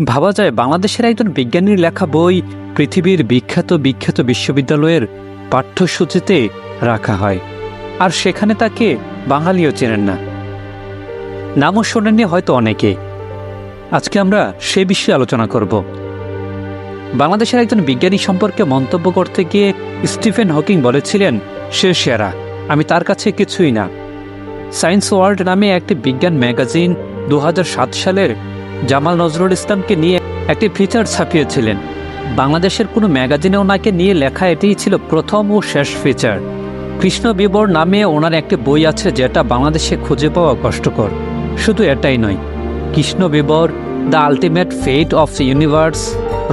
ভাবা যায় বাংলাদেশের একজন বিজ্ঞানীর লেখা বই পৃথিবীর বিখ্যাত বিখ্যাত বিশ্ববিদ্যালয়ের পাঠ্যসূচিতে রাখা হয়, আর সেখানে তাকে বাঙালিও চেনেন না, নামও শোনেননি হয়তো অনেকে। আজকে আমরা সে বিষয়ে আলোচনা করব। বাংলাদেশের একজন বিজ্ঞানী সম্পর্কে মন্তব্য করতে গিয়ে স্টিফেন হকিং বলেছিলেন, সে সেরা, আমি তার কাছে কিছুই না। সায়েন্স ওয়ার্ল্ড নামে একটি বিজ্ঞান ম্যাগাজিন 2007 সালের জামাল নজরুল ইসলামকে নিয়ে একটি ফিচার ছাপিয়েছিলেন। বাংলাদেশের কোনো ম্যাগাজিনে ওনাকে নিয়ে লেখা এটিই ছিল প্রথম ও শেষ ফিচার। কৃষ্ণ বিবর নামে ওনার একটি বই আছে যেটা বাংলাদেশে খুঁজে পাওয়া কষ্টকর। শুধু এটাই নয়, কৃষ্ণ বিবর, the ultimate fate of the universe,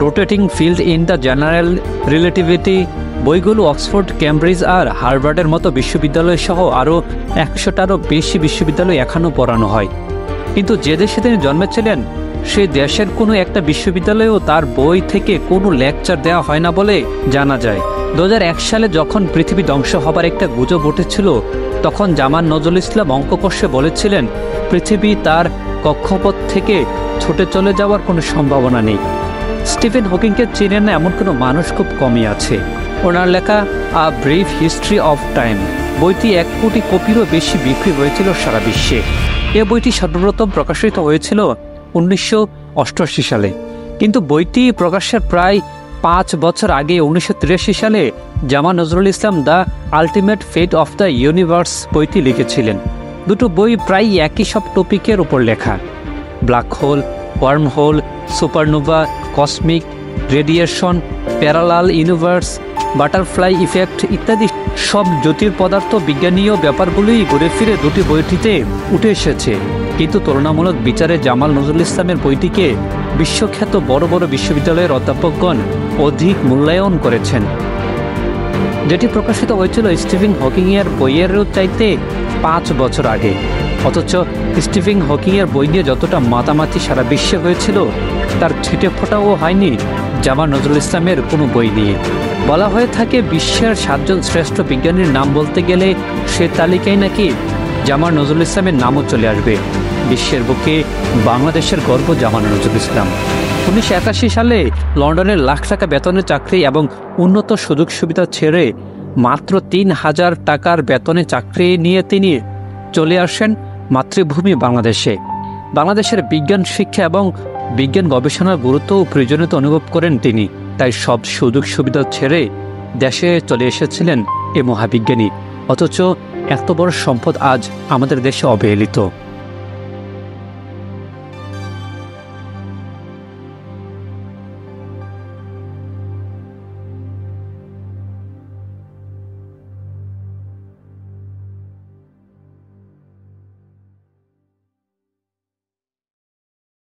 rotating field in the general relativity, বইগুলো অক্সফোর্ড, ক্যামব্রিজ আর হার্ভার্ডের মতো বিশ্ববিদ্যালয় সহ আরও 100টারও বেশি বিশ্ববিদ্যালয় এখনও পড়ানো হয়। কিন্তু যে দেশে তিনি জন্মেছিলেন সেই দেশের কোনো একটা বিশ্ববিদ্যালয়েও তার বই থেকে কোনো লেকচার দেওয়া হয় না বলে জানা যায়। 2001 সালে যখন পৃথিবী ধ্বংস হবার একটা গুজব উঠেছিল, তখন জামান নজরুল ইসলাম অঙ্ক কষে বলেছিলেন পৃথিবী তার কক্ষপথ থেকে ছুটে চলে যাওয়ার কোনো সম্ভাবনা নেই। স্টিফেন হকিংকে চেনেন না এমন কোনো মানুষ খুব কমই আছে। ওনার লেখা a brief history of time বইটি 1 কোটি কপিরও বেশি বিক্রি হয়েছিল সারা বিশ্বে। এ বইটি সর্বপ্রথম প্রকাশিত হয়েছিল 1988 সালে, কিন্তু বইটি প্রকাশের প্রায় 5 বছর আগে 1983 সালে Zaman Nazrul Islam the ultimate fate of the universe বইটি লিখেছিলেন। দুটো বই প্রায় একই সব টপিকের উপর লেখা। Black hole, worm hole, supernova, cosmic radiation, parallel universe, butterfly effect ইত্যাদি সব জ্যোতির্পদার্থ বিজ্ঞানীয় ব্যাপারগুলোই ঘুরে ফিরে দুটি বইটিতে উঠে এসেছে। কিন্তু তুলনামূলক বিচারে জামাল নজরুল ইসলামের বইটিকে বিশ্বখ্যাত বড় বড় বিশ্ববিদ্যালয়ের অধ্যাপকগণ অধিক মূল্যায়ন করেছেন। যেটি প্রকাশিত হয়েছিল স্টিফেন হকিংয়ের বইয়েরও চাইতে 5 বছর আগে। অথচ স্টিফেন হকিংয়ের বই নিয়ে যতটা মাতামাতি সারা বিশ্বে হয়েছিল, তার ছিটে ফোটাও হয়নি জামান নজরুল ইসলামের কোনো বই নিয়ে। বলা হয়ে থাকে বিশ্বের 7 জন শ্রেষ্ঠ বিজ্ঞানীর নাম বলতে গেলে সে তালিকায় নাকি জামান নজরুল ইসলামের নামও চলে আসবে। বিশ্বের বুকে বাংলাদেশের গর্ব জামান নজরুল ইসলাম। 1981 সালে লন্ডনের লাখ টাকা বেতনের চাকরি এবং উন্নত সুযোগ সুবিধা ছেড়ে মাত্র 3000 টাকার বেতনে চাকরি নিয়ে তিনি চলে আসেন মাতৃভূমি বাংলাদেশে। বাংলাদেশের বিজ্ঞান শিক্ষা এবং বিজ্ঞান গবেষণার গুরুত্ব ও প্রয়োজনীয়তা অনুভব করেন তিনি। তাই সব সুযোগ সুবিধা ছেড়ে দেশে চলে এসেছিলেন এ মহাবিজ্ঞানী। অথচ এত বড় সম্পদ আজ আমাদের দেশে অবহেলিত।